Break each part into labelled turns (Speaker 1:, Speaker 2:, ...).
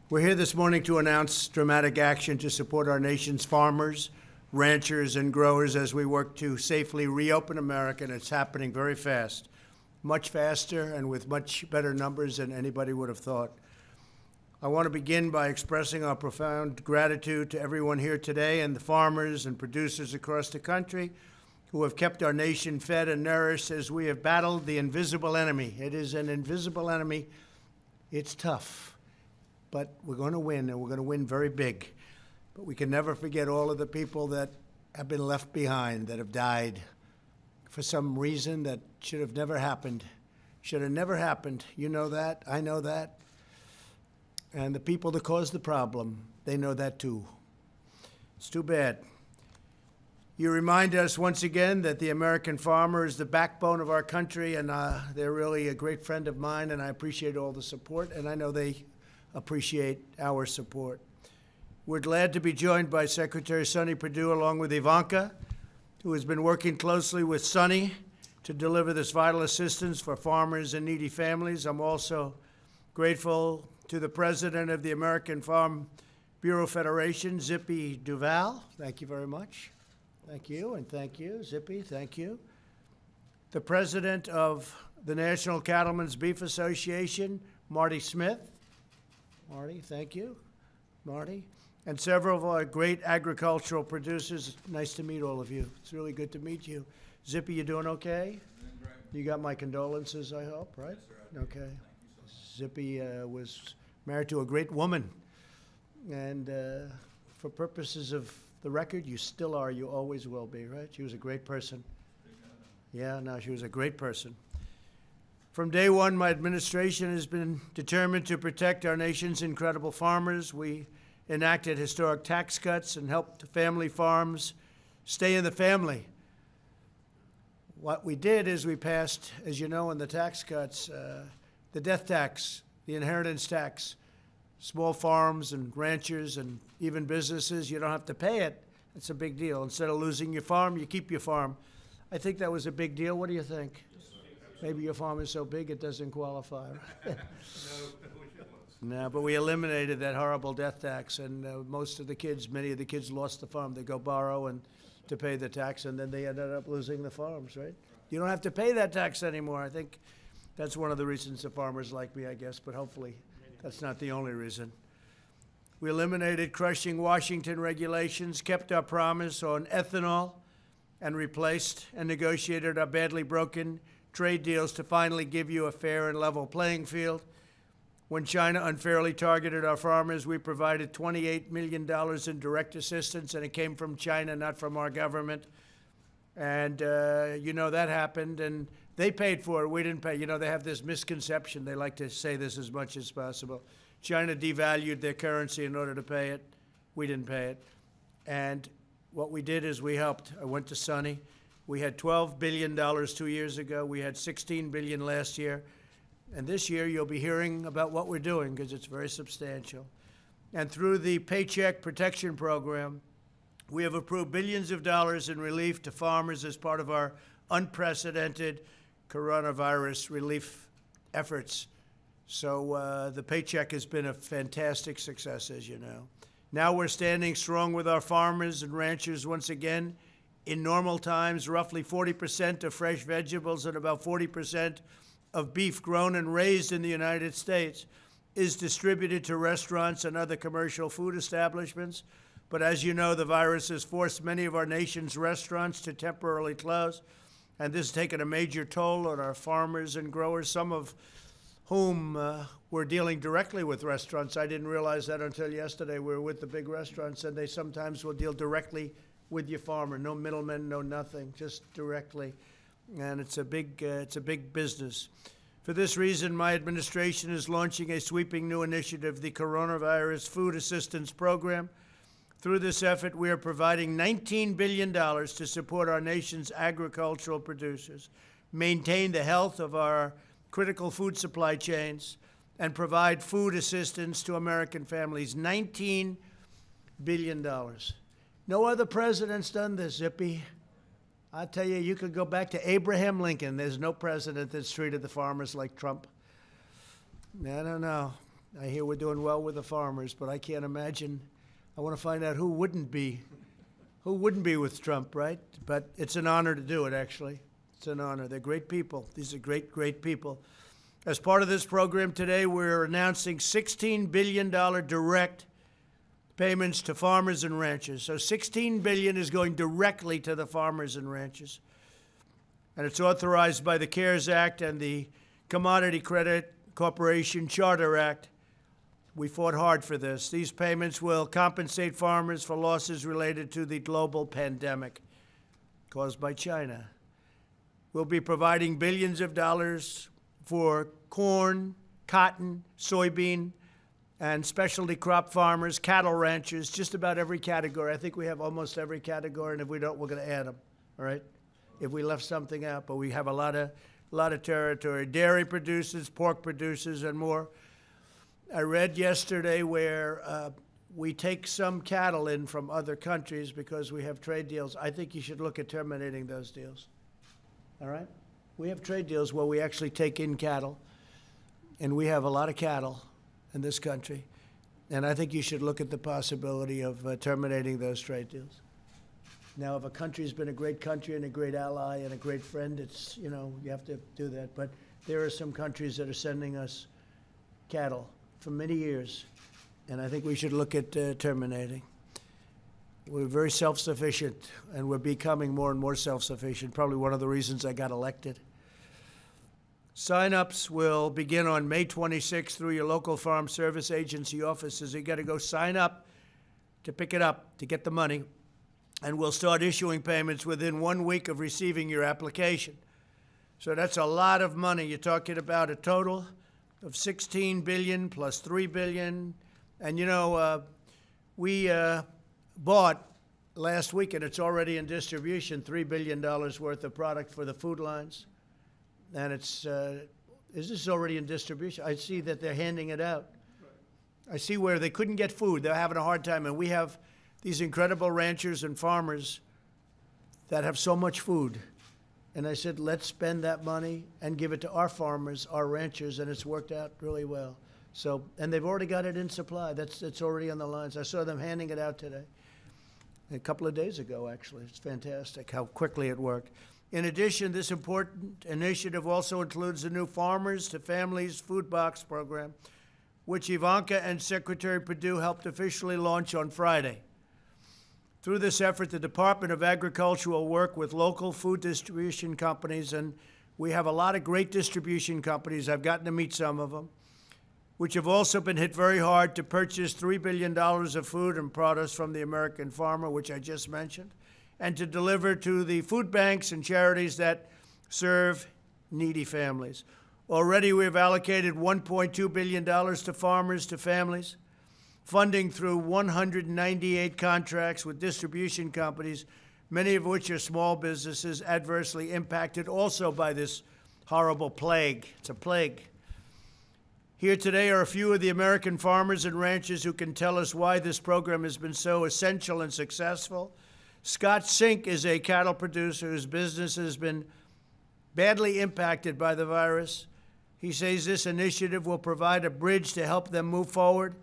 Speaker 1: We're here this morning to announce dramatic action to support our nation's farmers, ranchers, and growers as we work to safely reopen America, and it's happening very fast, much faster and with much better numbers than anybody would have thought. I want to begin by expressing our profound gratitude to everyone here today and the farmers and producers across the country who have kept our nation fed and nourished as we have battled the invisible enemy. It is an invisible enemy. It's tough. But we're going to win, and we're going to win very big. But we can never forget all of the people that have been left behind, that have died for some reason that should have never happened. Should have never happened. You know that. I know that. And the people that caused the problem, they know that too. It's too bad. You remind us once again that the American farmer is the backbone of our country, and they're really a great friend of mine, and I appreciate all the support, and I know they appreciate our support. We're glad to be joined by Secretary Sonny Perdue along with Ivanka, who has been working closely with Sonny to deliver this vital assistance for farmers and needy families. I'm also grateful to the president of the American Farm Bureau Federation, Zippy Duval. Thank you very much. Thank you, and thank you, Zippy, thank you. The president of the National Cattlemen's Beef Association, Marty Smith. Marty, thank you, Marty. And several of our great agricultural producers. Nice to meet all of you. It's really good to meet you. Zippy, you doing okay? You got my condolences, I hope, right? Yes, okay. Zippy was married to a great woman. And for purposes of the record, you still are, you always will be, right? She was a great person. Yeah, no, she was a great person. From day one, my administration has been determined to protect our nation's incredible farmers. We enacted historic tax cuts and helped family farms stay in the family. What we did is we passed, as you know, in the tax cuts, the death tax, the inheritance tax. Small farms and ranchers and even businesses, you don't have to pay it. It's a big deal. Instead of losing your farm, you keep your farm. I think that was a big deal. What do you think? Maybe your farm is so big it doesn't qualify. No, but we eliminated that horrible death tax, and many of the kids lost the farm. They go borrow and to pay the tax, and then they ended up losing the farms, right? You don't have to pay that tax anymore. I think that's one of the reasons the farmers like me, I guess, but hopefully that's not the only reason. We eliminated crushing Washington regulations, kept our promise on ethanol, and replaced and negotiated our badly broken trade deals to finally give you a fair and level playing field. When China unfairly targeted our farmers, we provided $28 million in direct assistance, and it came from China, not from our government. And, that happened, and they paid for it. We didn't pay. They have this misconception. They like to say this as much as possible. China devalued their currency in order to pay it. We didn't pay it. And what we did is we helped. I went to Sonny. We had $12 billion 2 years ago. We had $16 billion last year. And this year you'll be hearing about what we're doing because it's very substantial. And through the Paycheck Protection Program, we have approved billions of dollars in relief to farmers as part of our unprecedented coronavirus relief efforts. So the paycheck has been a fantastic success, as you know. Now we're standing strong with our farmers and ranchers once again. In normal times, roughly 40% of fresh vegetables and about 40% of beef grown and raised in the United States is distributed to restaurants and other commercial food establishments. But as you know, the virus has forced many of our nation's restaurants to temporarily close, and this has taken a major toll on our farmers and growers, some of whom were dealing directly with restaurants. I didn't realize that until yesterday. We were with the big restaurants, and they sometimes will deal directly with your farmer. No middlemen, no nothing, just directly. And it's a big business. For this reason, my administration is launching a sweeping new initiative, the Coronavirus Food Assistance Program. Through this effort, we are providing $19 billion to support our nation's agricultural producers, maintain the health of our critical food supply chains, and provide food assistance to American families. $19 billion. No other president's done this, Zippy. I tell you could go back to Abraham Lincoln. There's no president that's treated the farmers like Trump. I don't know. I hear we're doing well with the farmers, but I can't imagine. I want to find out who wouldn't be with Trump, right? But it's an honor to do it, actually. It's an honor. They're great people. These are great, great people. As part of this program today, we're announcing $16 billion direct payments to farmers and ranchers. So $16 billion is going directly to the farmers and ranchers. And it's authorized by the CARES Act and the Commodity Credit Corporation Charter Act. We fought hard for this. These payments will compensate farmers for losses related to the global pandemic caused by China. We'll be providing billions of dollars for corn, cotton, soybean, and specialty crop farmers, cattle ranchers, just about every category. I think we have almost every category, and if we don't, we're going to add them, all right? If we left something out, but we have a lot of territory. Dairy producers, pork producers, and more. I read yesterday where we take some cattle in from other countries because we have trade deals. I think you should look at terminating those deals, all right? We have trade deals where we actually take in cattle, and we have a lot of cattle in this country, and I think you should look at the possibility of terminating those trade deals. Now, if a country's been a great country and a great ally and a great friend, it's, you know, you have to do that. But there are some countries that are sending us cattle for many years, and I think we should look at terminating. We're very self-sufficient, and we're becoming more and more self-sufficient, probably one of the reasons I got elected. Sign-ups will begin on May 26th through your local Farm Service Agency offices. You got to go sign up to pick it up, to get the money, and we'll start issuing payments within 1 week of receiving your application. So that's a lot of money. You're talking about a total of $16 billion plus $3 billion. And, you know, we bought last week, and it's already in distribution, $3 billion worth of product for the food lines. And it's, is this already in distribution? I see that they're handing it out. I see where they couldn't get food. They're having a hard time. And we have these incredible ranchers and farmers that have so much food. And I said, let's spend that money and give it to our farmers, our ranchers, and it's worked out really well. So, and they've already got it in supply. It's already on the lines. I saw them handing it out today, a couple of days ago, actually. It's fantastic how quickly it worked. In addition, this important initiative also includes the new Farmers to Families Food Box program, which Ivanka and Secretary Perdue helped officially launch on Friday. Through this effort, the Department of Agriculture will work with local food distribution companies, and we have a lot of great distribution companies. I've gotten to meet some of them, which have also been hit very hard to purchase $3 billion of food and produce from the American farmer, which I just mentioned, and to deliver to the food banks and charities that serve needy families. Already, we've allocated $1.2 billion to farmers to families, funding through 198 contracts with distribution companies, many of which are small businesses adversely impacted also by this horrible plague. It's a plague. Here today are a few of the American farmers and ranchers who can tell us why this program has been so essential and successful. Scott Sink is a cattle producer whose business has been badly impacted by the virus. He says this initiative will provide a bridge to help them move forward.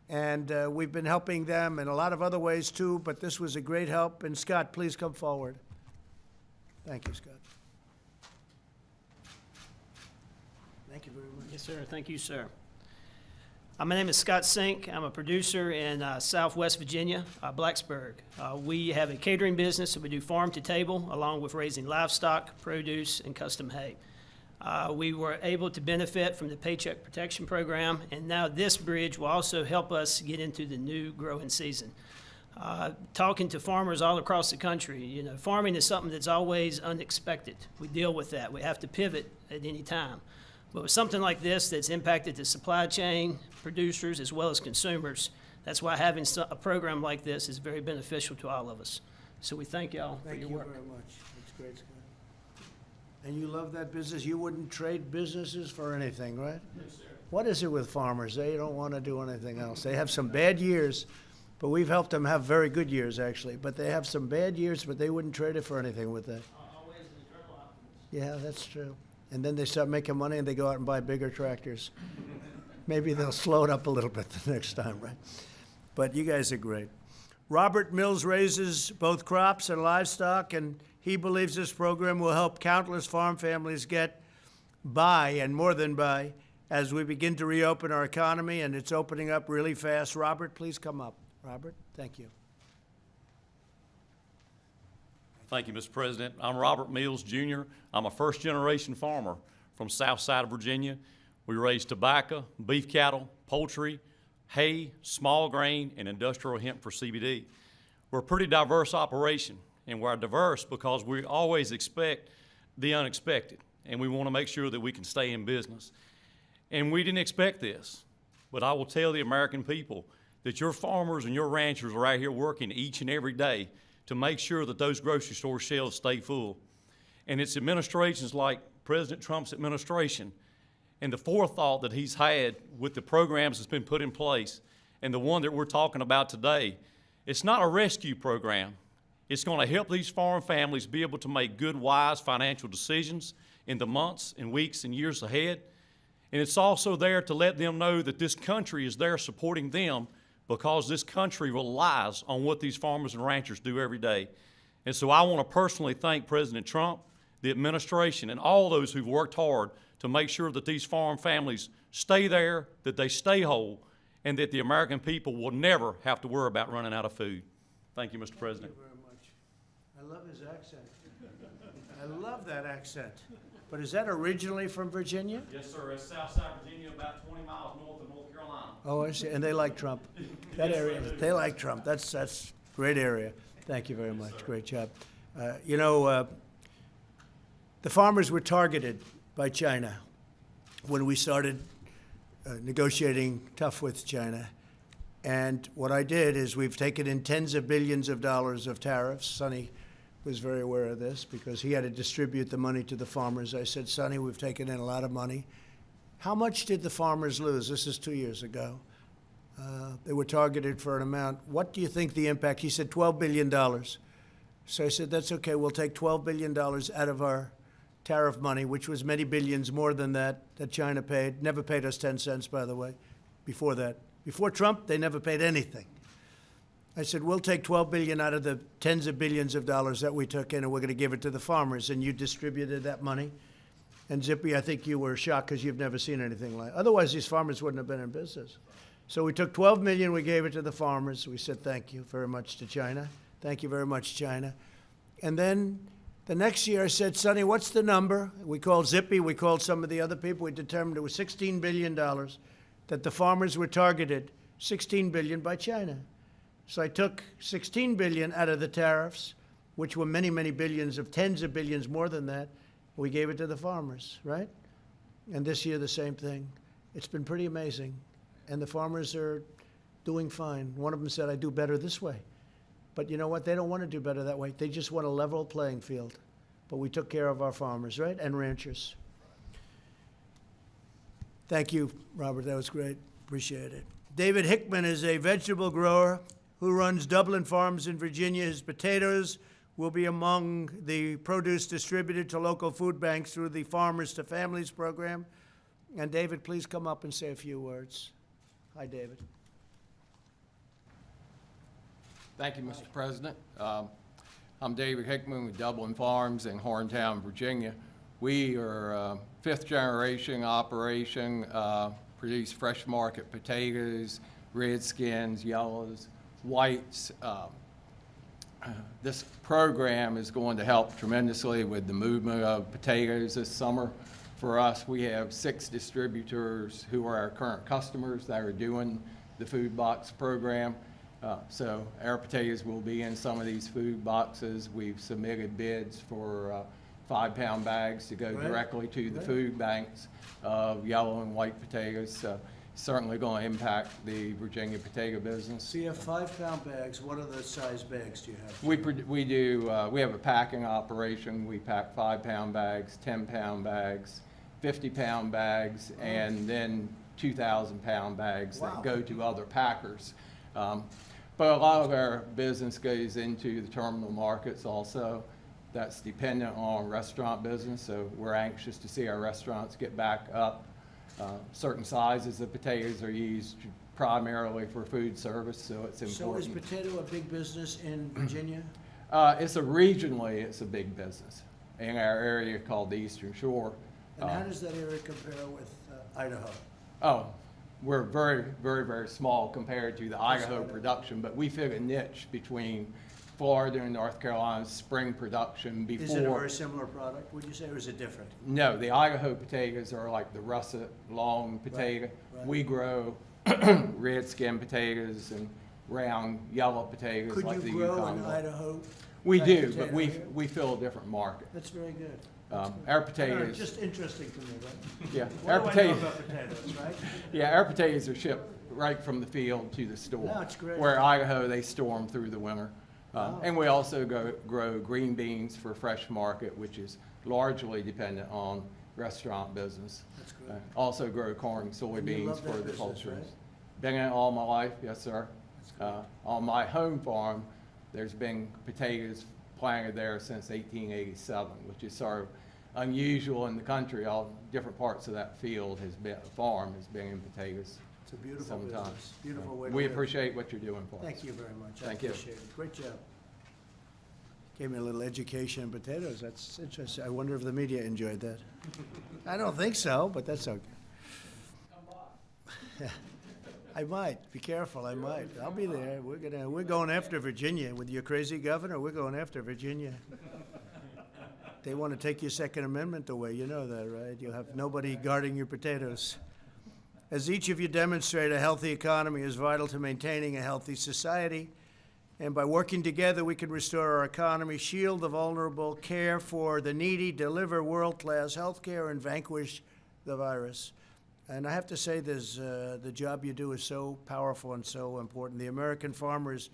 Speaker 1: And we've been helping them in a lot of other ways, too, but this was a great help. And, Scott, please come forward. Thank you, Scott. Thank you very much.
Speaker 2: Yes, sir. Thank you, sir. My name is Scott Sink. I'm a producer in Southwest Virginia, Blacksburg. We have a catering business, so we do farm to table, along with raising livestock, produce, and custom hay. We were able to benefit from the Paycheck Protection Program, and now this bridge will also help us get into the new growing season. Talking to farmers all across the country, you know, farming is something that's always unexpected. We deal with that. We have to pivot at any time. But with something like this that's impacted the supply chain, producers, as well as consumers, that's why having a program like this is very beneficial to all of us. So we thank y'all for your work.
Speaker 1: Thank you very much. It's great, Scott. And you love that business? You wouldn't trade businesses for anything, right?
Speaker 2: No, sir.
Speaker 1: What is it with farmers? They don't want to do anything else. They have some bad years, but we've helped them have very good years, actually. But they have some bad years, but they wouldn't trade it for anything with that.
Speaker 2: Always an eternal optimist.
Speaker 1: Yeah, that's true. And then they start making money and they go out and buy bigger tractors. Maybe they'll slow it up a little bit the next time, right? But you guys are great. Robert Mills raises both crops and livestock, and he believes this program will help countless farm families get by, and more than by, as we begin to reopen our economy, and it's opening up really fast. Robert, please come up. Robert, thank you.
Speaker 3: Thank you, Mr. President. I'm Robert Mills, Jr. I'm a first-generation farmer from south side of Virginia. We raise tobacco, beef cattle, poultry, hay, small grain, and industrial hemp for CBD. We're a pretty diverse operation, and we're diverse because we always expect the unexpected, and we want to make sure that we can stay in business. And we didn't expect this, but I will tell the American people that your farmers and your ranchers are out here working each and every day to make sure that those grocery store shelves stay full. And it's administrations like President Trump's administration and the forethought that he's had with the programs that's been put in place, and the one that we're talking about today. It's not a rescue program. It's going to help these farm families be able to make good, wise financial decisions in the months and weeks and years ahead. And it's also there to let them know that this country is there supporting them, because this country relies on what these farmers and ranchers do every day. And so I want to personally thank President Trump, the administration, and all those who've worked hard to make sure that these farm families stay there, that they stay whole, and that the American people will never have to worry about running out of food. Thank you, Mr. President.
Speaker 1: Thank you very much. I love his accent. I love that accent. But is that originally from Virginia?
Speaker 3: Yes, sir. It's Southside Virginia, about 20 miles north of North Carolina.
Speaker 1: Oh, I see. And they like Trump. That area, they like Trump. That's great area. Thank you very much. Great job. The farmers were targeted by China when we started negotiating tough with China. And what I did is we've taken in tens of billions of dollars of tariffs. Sonny was very aware of this because he had to distribute the money to the farmers. I said, Sonny, we've taken in a lot of money. How much did the farmers lose? This is 2 years ago. They were targeted for an amount. What do you think the impact? He said $12 billion. So I said, that's okay. We'll take $12 billion out of our tariff money, which was many billions more than that China paid. Never paid us 10 cents, by the way, before that. Before Trump, they never paid anything. I said, we'll take $12 billion out of the tens of billions of dollars that we took in, and we're going to give it to the farmers. And you distributed that money. And Zippy, I think you were shocked because you've never seen anything like it. Otherwise, these farmers wouldn't have been in business. So we took $12 million, we gave it to the farmers. We said thank you very much to China. Thank you very much, China. And then the next year I said, Sonny, what's the number? We called Zippy, we called some of the other people. We determined it was $16 billion that the farmers were targeted, $16 billion by China. So I took $16 billion out of the tariffs, which were many, many billions of tens of billions more than that. We gave it to the farmers, right? And this year, the same thing. It's been pretty amazing. And the farmers are doing fine. One of them said, I do better this way. But you know what? They don't want to do better that way. They just want a level playing field. But we took care of our farmers, right? And ranchers. Thank you, Robert. That was great. Appreciate it. David Hickman is a vegetable grower who runs Dublin Farms in Virginia. His potatoes will be among the produce distributed to local food banks through the Farmers to Families program. And David, please come up and say a few words. Hi, David.
Speaker 4: Thank you, Mr. President. I'm David Hickman with Dublin Farms in Horntown, Virginia. We are a fifth-generation operation, produce fresh market potatoes, redskins, yellows, whites. This program is going to help tremendously with the movement of potatoes this summer. For us, we have 6 distributors who are our current customers that are doing the food box program. So our potatoes will be in some of these food boxes. We've submitted bids for 5-pound bags to go directly to the food banks of yellow and white potatoes. So certainly going to impact the Virginia potato business.
Speaker 1: So you have 5-pound bags. What other size bags do you have?
Speaker 4: We have a packing operation. We pack 5-pound bags, 10-pound bags, 50-pound bags, and then 2,000-pound bags that go to other packers. But a lot of our business goes into the terminal markets also. That's dependent on restaurant business, so we're anxious to see our restaurants get back up. Certain sizes of potatoes are used primarily for food service, so it's
Speaker 1: So is
Speaker 4: important.
Speaker 1: potato a big business in Virginia?
Speaker 4: Regionally, it's a big business in our area called the Eastern Shore.
Speaker 1: And how does that area compare with Idaho?
Speaker 4: Oh, we're very, very, very small compared to the Idaho production, but we fit a niche between Florida and North Carolina's spring production before.
Speaker 1: Is it a very similar product, would you say, or is it different?
Speaker 4: No, the Idaho potatoes are like the russet, long potato.
Speaker 1: right.
Speaker 4: We grow red skin potatoes and round yellow potatoes
Speaker 1: Could
Speaker 4: like the
Speaker 1: you grow
Speaker 4: Yukon.
Speaker 1: in Idaho?
Speaker 4: We
Speaker 1: type
Speaker 4: do, but
Speaker 1: potato
Speaker 4: we,
Speaker 1: here?
Speaker 4: we fill a different market.
Speaker 1: That's very good.
Speaker 4: Our
Speaker 1: I
Speaker 4: potatoes.
Speaker 1: don't know, just interesting to me, right?
Speaker 4: Yeah,
Speaker 1: What
Speaker 4: our
Speaker 1: do I know
Speaker 4: potatoes,
Speaker 1: about potatoes, right?
Speaker 4: yeah, our potatoes are shipped right from the field to the store.
Speaker 1: No, it's great.
Speaker 4: Where Idaho, they store them through the winter.
Speaker 1: Wow.
Speaker 4: And we also grow green beans for fresh market, which is largely dependent on restaurant business.
Speaker 1: That's good.
Speaker 4: Also grow corn,
Speaker 1: And you
Speaker 4: soybeans
Speaker 1: love that
Speaker 4: for the
Speaker 1: business,
Speaker 4: poultry.
Speaker 1: right?
Speaker 4: Been in it all my life, yes, sir. On my home farm, there's been potatoes planted there since 1887, which is sort of unusual in the country. All different parts of that field farm has been in potatoes.
Speaker 1: It's a beautiful
Speaker 4: Sometimes.
Speaker 1: business, beautiful way to
Speaker 4: We
Speaker 1: live.
Speaker 4: appreciate what you're doing for us.
Speaker 1: Thank you very much. I
Speaker 4: Thank you.
Speaker 1: appreciate it. Great job. Gave me a little education on potatoes. That's interesting. I wonder if the media enjoyed that. I don't think so, but that's okay. I might. Be careful. I might. I'll be there. We're going after Virginia with your crazy governor. We're going after Virginia. They want to take your Second Amendment away. You know that, right? You'll have nobody guarding your potatoes. As each of you demonstrate, a healthy economy is vital to maintaining a healthy society. And by working together, we can restore our economy, shield the vulnerable, care for the needy, deliver world-class health care, and vanquish the virus. And I have to say, the job you do is so powerful and so important. The American farmer is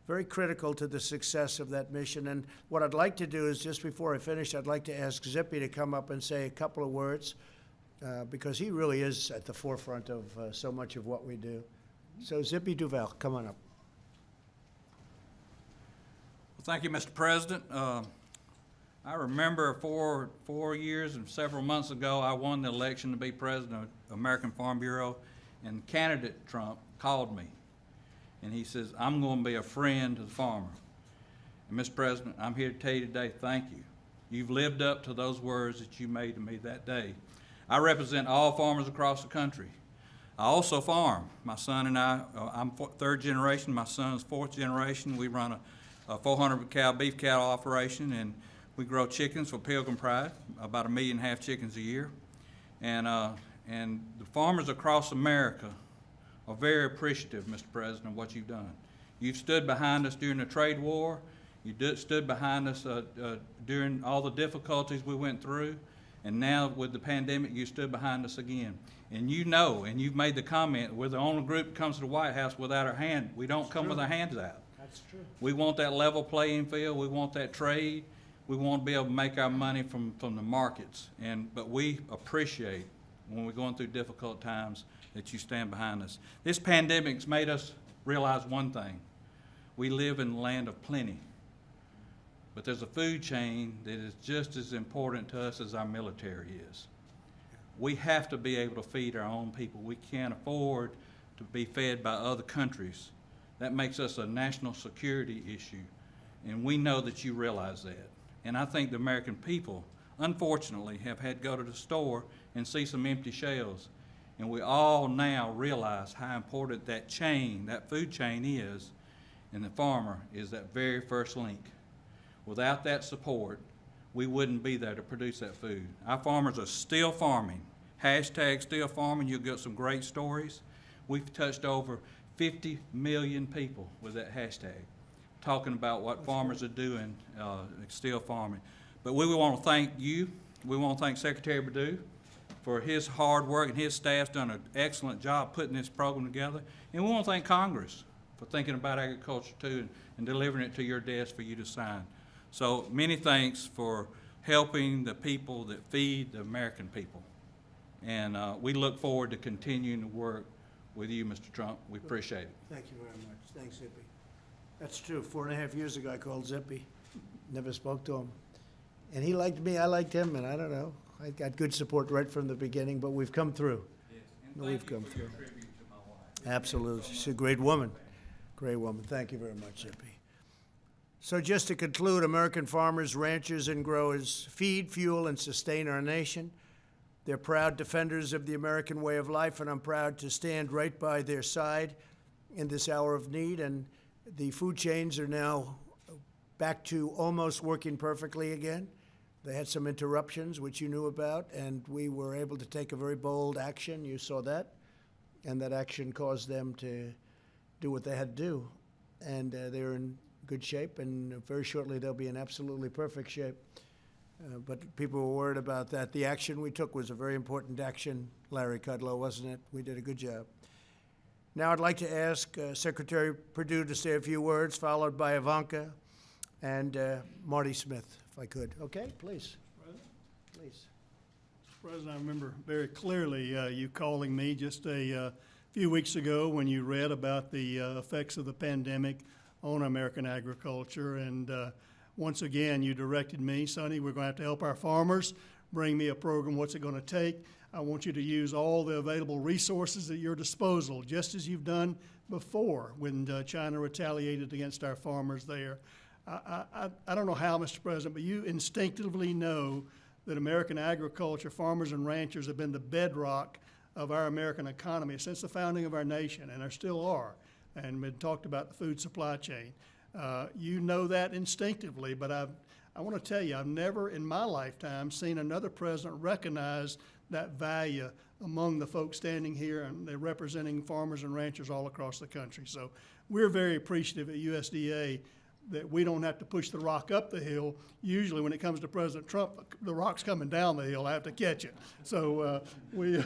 Speaker 1: very critical to the success of that mission. And what I'd like to do is, just before I finish, I'd like to ask Zippy to come up and say a couple of words, because he really is at the forefront of so much of what we do. So Zippy Duval, come on up.
Speaker 5: Well, thank you, Mr. President. I remember 4 years and several months ago, I won the election to be president of American Farm Bureau, and candidate Trump called me, and he says, I'm going to be a friend to the farmer. And Mr. President, I'm here to tell you today, thank you. You've lived up to those words that you made to me that day. I represent all farmers across the country. I also farm. My son and I'm third generation, my son's fourth generation. We run a 400 cow beef cattle operation, and we grow chickens for Pilgrim Pride, about 1.5 million chickens a year. And the farmers across America are very appreciative, Mr. President, of what you've done. You've stood behind us during the trade war. You stood behind us during all the difficulties we went through. And now with the pandemic, you stood behind us again. And you know, and you've made the comment, we're the only group that comes to the White House without our hand. We don't come with our hands out.
Speaker 1: That's true.
Speaker 5: We want that level playing field. We want that trade. We want to be able to make our money from the markets. But we appreciate, when we're going through difficult times, that you stand behind us. This pandemic's made us realize one thing. We live in the land of plenty. But there's a food chain that is just as important to us as our military is. We have to be able to feed our own people. We can't afford to be fed by other countries. That makes us a national security issue, and we know that you realize that. And I think the American people, unfortunately, have had to go to the store and see some empty shelves. And we all now realize how important that chain, that food chain is, and the farmer is that very first link. Without that support, we wouldn't be there to produce that food. Our farmers are still farming. Hashtag still farming. You'll get some great stories. We've touched over 50 million people with that hashtag, talking about what farmers are doing, still farming. But we want to thank you. We want to thank Secretary Perdue for his hard work, and his staff's done an excellent job putting this program together. And we want to thank Congress for thinking about agriculture too, and delivering it to your desk for you to sign. So many thanks for helping the people that feed the American people. And we look forward to continuing to work with you, Mr. Trump. We appreciate it.
Speaker 1: Thank you very much. Thanks, Zippy. That's true. 4.5 years ago, I called Zippy. Never spoke to him. And he liked me, I liked him, and I don't know. I got good support right from the beginning, but we've come through. we've come through. Absolutely. She's a great woman. Great woman. Thank you very much, Zippy. So just to conclude, American farmers, ranchers, and growers feed, fuel, and sustain our nation. They're proud defenders of the American way of life, and I'm proud to stand right by their side in this hour of need. And the food chains are now back to almost working perfectly again. They had some interruptions, which you knew about, and we were able to take a very bold action. You saw that. And that action caused them to do what they had to do. And they're in good shape, and very shortly they'll be in absolutely perfect shape. But people were worried about that. The action we took was a very important action, Larry Kudlow, wasn't it? We did a good job. Now I'd like to ask Secretary Perdue to say a few words, followed by Ivanka and Marty Smith, if I could. Okay, please. Please.
Speaker 6: President, I remember very clearly you calling me just a few weeks ago when you read about the effects of the pandemic on American agriculture. And once again, you directed me, Sonny, we're going to have to help our farmers. Bring me a program. What's it going to take? I want you to use all the available resources at your disposal, just as you've done before when China retaliated against our farmers there. I don't know how, Mr. President, but you instinctively know that American agriculture, farmers and ranchers have been the bedrock of our American economy since the founding of our nation, and still are, and been talked about the food supply chain. You know that instinctively, but I want to tell you, I've never in my lifetime seen another president recognize that value among the folks standing here, and they're representing farmers and ranchers all across the country. So we're very appreciative at USDA that we don't have to push the rock up the hill. Usually when it comes to President Trump, the rock's coming down the hill. I have to catch it. So we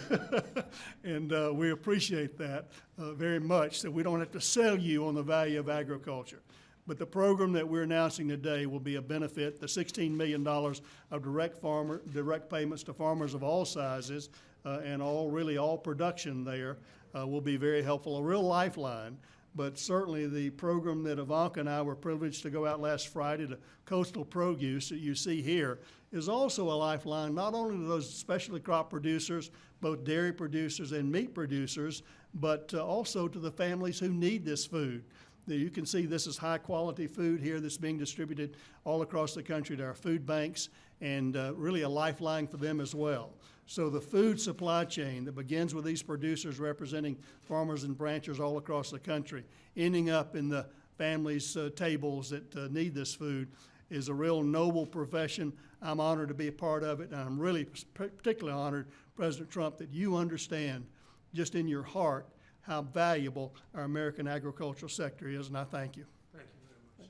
Speaker 6: appreciate that very much, that we don't have to sell you on the value of agriculture. But the program that we're announcing today will be a benefit. The $16 million of direct payments to farmers of all sizes and all production there will be very helpful, a real lifeline. But certainly the program that Ivanka and I were privileged to go out last Friday to Coastal Produce that you see here is also a lifeline, not only to those specialty crop producers, both dairy producers and meat producers, but also to the families who need this food. You can see this is high quality food here that's being distributed all across the country to our food banks, and really a lifeline for them as well. So the food supply chain that begins with these producers representing farmers and ranchers all across the country, ending up in the families' tables that need this food, is a real noble profession. I'm honored to be a part of it, and I'm really particularly honored, President Trump, that you understand just in your heart how valuable our American agricultural sector is, and I thank you.
Speaker 1: Thank you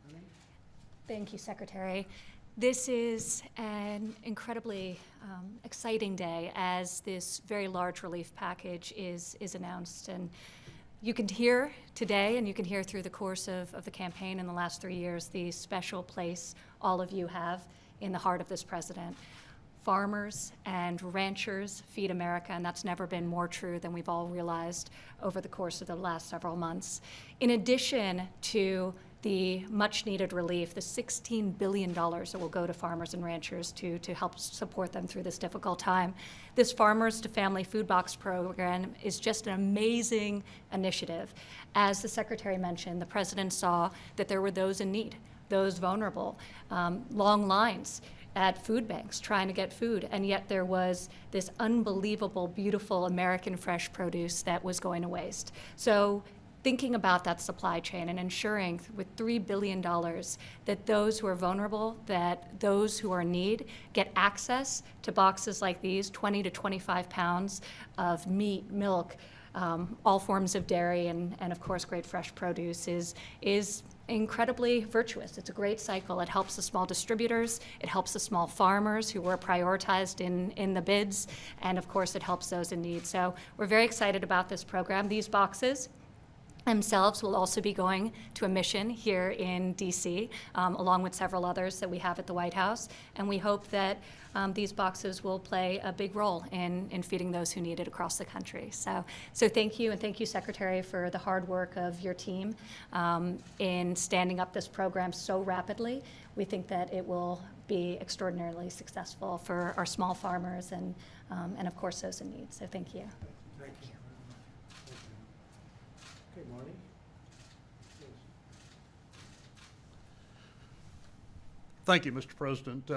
Speaker 1: very much.
Speaker 7: Thank you, Secretary. This is an incredibly exciting day as this very large relief package is announced. And you can hear today, and you can hear through the course of the campaign in the last 3 years, the special place all of you have in the heart of this president. Farmers and ranchers feed America, and that's never been more true than we've all realized over the course of the last several months. In addition to the much-needed relief, the $16 billion that will go to farmers and ranchers to help support them through this difficult time. This Farmers to Family Food Box program is just an amazing initiative. As the Secretary mentioned, the President saw that there were those in need, those vulnerable, long lines at food banks trying to get food, and yet there was this unbelievable, beautiful American fresh produce that was going to waste. So thinking about that supply chain and ensuring with $3 billion that those who are vulnerable, that those who are in need get access to boxes like these, 20 to 25 pounds of meat, milk, all forms of dairy, and of course great fresh produce is incredibly virtuous. It's a great cycle. It helps the small distributors, it helps the small farmers who were prioritized in the bids, and of course it helps those in need. So we're very excited about this program. These boxes themselves will also be going to a mission here in D.C., along with several others that we have at the White House, and we hope that these boxes will play a big role in feeding those who need it across the country. So thank you, and thank you, Secretary, for the hard work of your team in standing up this program so rapidly. We think that it will be extraordinarily successful for our small farmers and of course those in need. So thank you.
Speaker 1: Thank you. Okay, Marty?
Speaker 8: Thank you, Mr. President.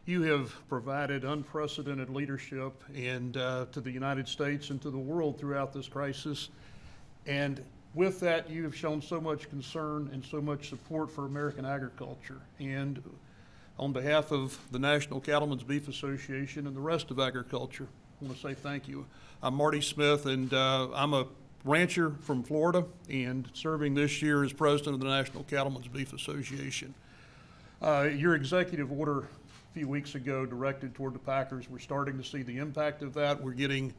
Speaker 8: You have provided unprecedented leadership and to the United States and to the world throughout this crisis. And with that, you have shown so much concern and so much support for American agriculture. And on behalf of the National Cattlemen's Beef Association and the rest of agriculture, I want to say thank you. I'm Marty Smith, and I'm a rancher from Florida and serving this year as president of the National Cattlemen's Beef Association. Your executive order a few weeks ago directed toward the packers. We're starting to see the impact of that. We're getting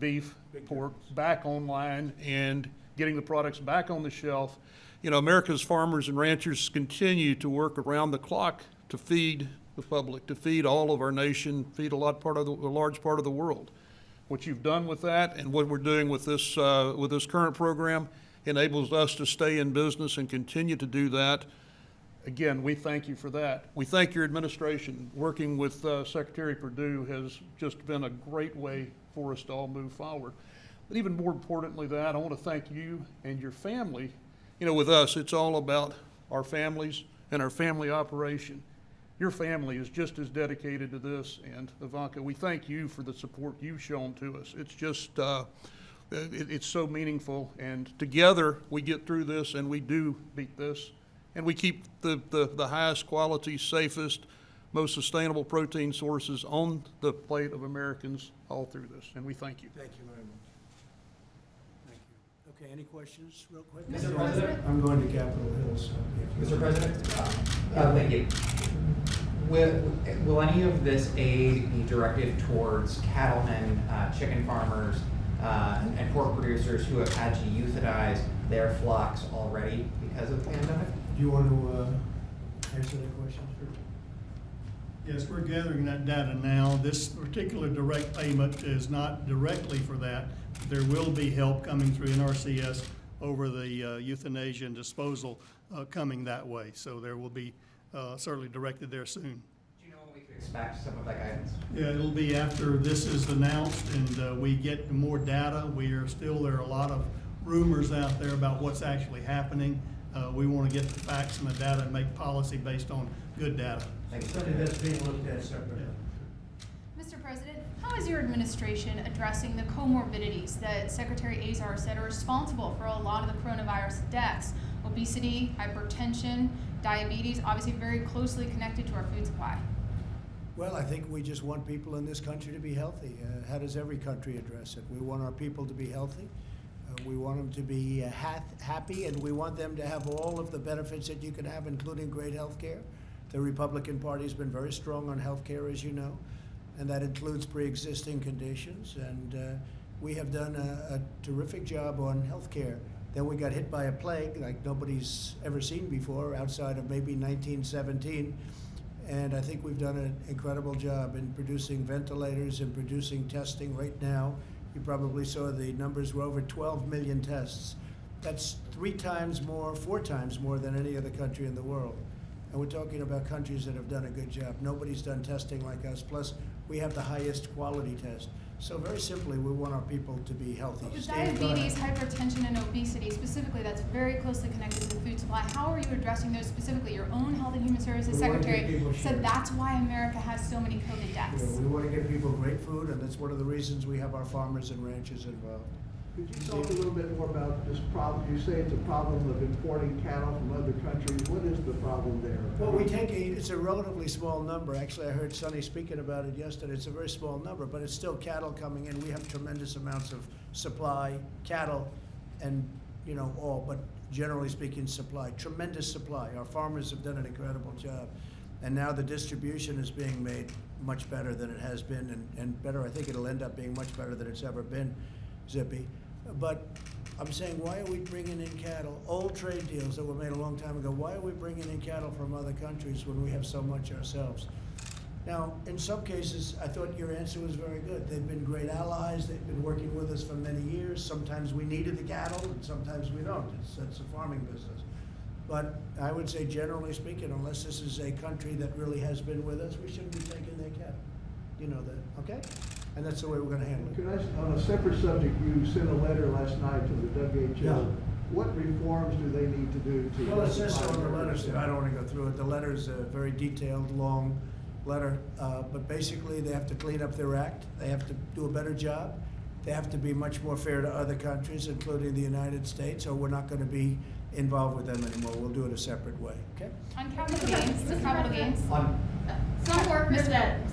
Speaker 8: beef, pork back online and getting the products back on the shelf. You know, America's farmers and ranchers continue to work around the clock to feed the public, to feed all of our nation, feed a large part of the world. What you've done with that and what we're doing with this current program enables us to stay in business and continue to do that. Again, we thank you for that. We thank your administration. Working with Secretary Perdue has just been a great way for us to all move forward. But even more importantly than that, I want to thank you and your family. You know, with us, it's all about our families and our family operation. Your family is just as dedicated to this, and Ivanka, we thank you for the support you've shown to us. It's just, it's so meaningful, and together we get through this and we do beat this. And we keep the highest quality, safest, most sustainable protein sources on the plate of Americans all through this. And we thank you.
Speaker 1: Thank you very much. Thank you. Okay, any questions real quick?
Speaker 9: Mr. President?
Speaker 1: I'm going to Capitol Hill, so.
Speaker 9: Mr. President? Thank you. Will any of this aid be directed towards cattlemen, chicken farmers, and pork producers who have had to euthanize their flocks already because of the pandemic?
Speaker 1: Do you want to answer that question?
Speaker 6: Yes, we're gathering that data now. This particular direct payment is not directly for that. There will be help coming through NRCS over the euthanasia and disposal coming that way. So there will be certainly directed there soon.
Speaker 9: Do you know when we can expect some of that guidance?
Speaker 6: Yeah, it'll be after this is announced and we get more data. There are a lot of rumors out there about what's actually happening. We want to get the facts and the data and make policy based on good data.
Speaker 9: Thank you.
Speaker 1: Something that's being looked at separately.
Speaker 10: Mr. President, how is your administration addressing the comorbidities that Secretary Azar said are responsible for a lot of the coronavirus deaths? Obesity, hypertension, diabetes, obviously very closely connected to our food supply.
Speaker 1: Well, I think we just want people in this country to be healthy. How does every country address it? We want our people to be healthy. We want them to be happy, and we want them to have all of the benefits that you can have, including great health care. The Republican Party has been very strong on health care, as you know, and that includes pre-existing conditions. And we have done a terrific job on health care. Then we got hit by a plague like nobody's ever seen before, outside of maybe 1917. And I think we've done an incredible job in producing ventilators and producing testing right now. You probably saw the numbers were over 12 million tests. That's 4 times more than any other country in the world. And we're talking about countries that have done a good job. Nobody's done testing like us. Plus, we have the highest quality test. So very simply, we want our people to be healthy.
Speaker 10: With
Speaker 1: Steve,
Speaker 10: diabetes, hypertension, and obesity, specifically, that's very closely connected to the food supply. How are you addressing those specifically? Your own Health and Human Services
Speaker 1: We wanna get
Speaker 10: Secretary
Speaker 1: people
Speaker 10: said
Speaker 1: sure.
Speaker 10: that's why America has so many COVID deaths.
Speaker 1: We want to give people great food, and that's one of the reasons we have our farmers and ranchers involved.
Speaker 11: Could you talk a little bit more about this problem? You say it's a problem of importing cattle from other countries. What is the problem there?
Speaker 1: Well, it's a relatively small number. Actually, I heard Sonny speaking about it yesterday. It's a very small number, but it's still cattle coming in. We have tremendous amounts of supply, cattle, and, all, but generally speaking, supply. Tremendous supply. Our farmers have done an incredible job. And now the distribution is being made much better than it has been, and better, I think it'll end up being much better than it's ever been, Zippy. But I'm saying, why are we bringing in cattle? Old trade deals that were made a long time ago, why are we bringing in cattle from other countries when we have so much ourselves? Now, in some cases, I thought your answer was very good. They've been great allies. They've been working with us for many years. Sometimes we needed the cattle, and sometimes we don't. It's a farming business. But I would say, generally speaking, unless this is a country that really has been with us, we shouldn't be taking their cattle. You know that, okay? And that's the way we're gonna handle it.
Speaker 11: Could I, on a separate subject, you sent a letter last night to the WHO.
Speaker 1: Yeah.
Speaker 11: What reforms do they need to do to?
Speaker 1: Well, it says so in the
Speaker 11: rectify
Speaker 1: letter,
Speaker 11: their-
Speaker 1: so I don't wanna go through it. The letter's a very detailed, long letter. But basically, they have to clean up their act. They have to do a better job. They have to be much more fair to other countries, including the United States, or we're not gonna be involved with them anymore. We'll do it a separate way, okay?
Speaker 10: On capital gains.
Speaker 12: Some workers at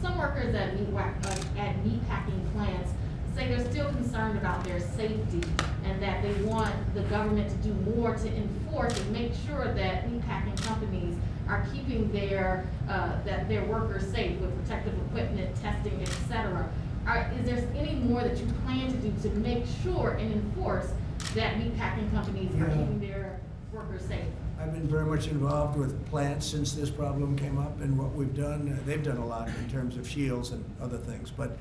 Speaker 12: meat packing plants say they're still concerned about their safety and that they want the government to do more to enforce and make sure that meat packing companies are keeping their workers safe with protective equipment, testing, etc. Is there any more that you plan to do to make sure and enforce that meat packing companies are keeping their workers safe?
Speaker 1: I've been very much involved with plants since this problem came up, and what we've done, they've done a lot in terms of shields and other things, but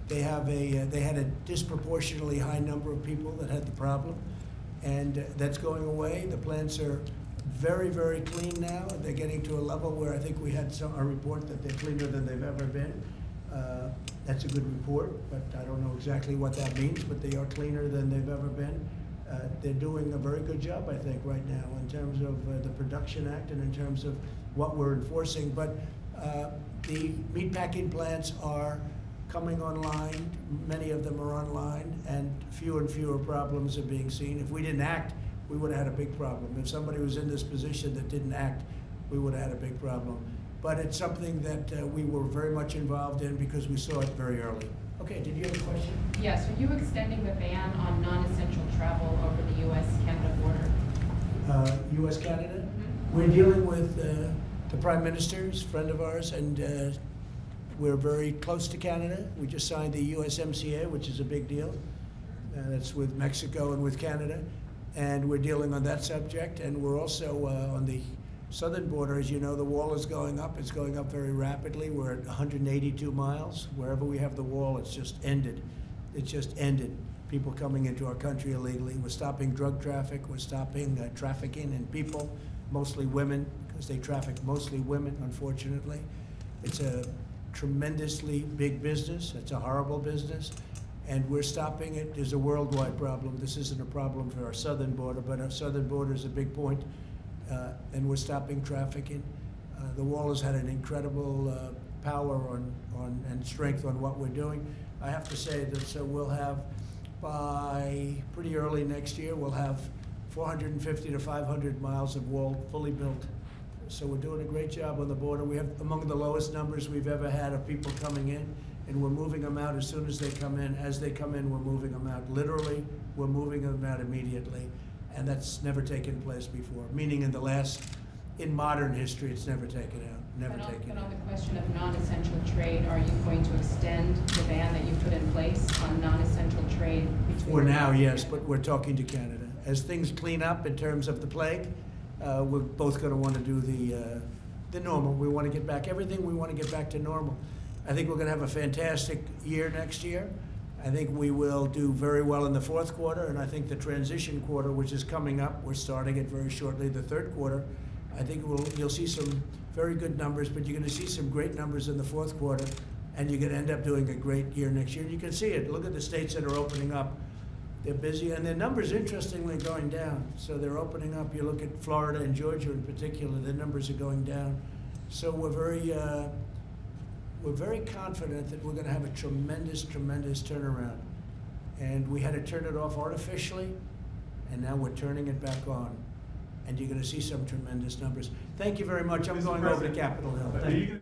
Speaker 1: they had a disproportionately high number of people that had the problem, and that's going away. The plants are very, very clean now. They're getting to a level where I think we had a report that they're cleaner than they've ever been. That's a good report, but I don't know exactly what that means, but they are cleaner than they've ever been. They're doing a very good job, I think, right now in terms of the Production Act and in terms of what we're enforcing. But the meatpacking plants are coming online. Many of them are online, and fewer problems are being seen. If we didn't act, we would have had a big problem. If somebody was in this position that didn't act, we would have had a big problem. But it's something that we were very much involved in because we saw it very early. Okay, did you have a question?
Speaker 13: Yes, are you extending the ban on non-essential travel over the U.S.-Canada border?
Speaker 1: U.S.-Canada? We're dealing with the Prime Minister's friend of ours, and we're very close to Canada. We just signed the USMCA, which is a big deal. That's with Mexico and with Canada. And we're dealing on that subject. And we're also on the southern border. As you know, the wall is going up. It's going up very rapidly. We're at 182 miles. Wherever we have the wall, it's just ended. It's just ended. People coming into our country illegally. We're stopping drug traffic. We're stopping trafficking in people, mostly women, because they traffic mostly women, unfortunately. It's a tremendously big business. It's a horrible business. And we're stopping it. There's a worldwide problem. This isn't a problem for our southern border, but our southern border is a big point. And we're stopping trafficking. The wall has had an incredible power and strength on what we're doing. I have to say that so we'll have, by pretty early next year, we'll have 450 to 500 miles of wall fully built. So we're doing a great job on the border. We have among the lowest numbers we've ever had of people coming in, and we're moving them out as soon as they come in. As they come in, we're moving them out. Literally, we're moving them out immediately. And that's never taken place before, meaning in modern history, it's never taken out, never taken
Speaker 13: But
Speaker 1: out.
Speaker 13: on the question of non-essential trade, are you going to extend the ban that you put in place on non-essential trade?
Speaker 1: For now, yes, but we're talking to Canada. As things clean up in terms of the plague, we're both going to want to do the normal. We want to get back everything. We want to get back to normal. I think we're going to have a fantastic year next year. I think we will do very well in the fourth quarter, and I think the transition quarter, which is coming up, we're starting it very shortly, the third quarter, I think you'll see some very good numbers, but you're going to see some great numbers in the fourth quarter, and you're going to end up doing a great year next year. And you can see it. Look at the states that are opening up. They're busy, and their numbers, interestingly, are going down. So they're opening up. You look at Florida and Georgia in particular, their numbers are going down. So we're very confident that we're going to have a tremendous, tremendous turnaround. And we had to turn it off artificially, and now we're turning it back on. And you're going to see some tremendous numbers. Thank you very much. I'm going over to Capitol Hill. Thank you.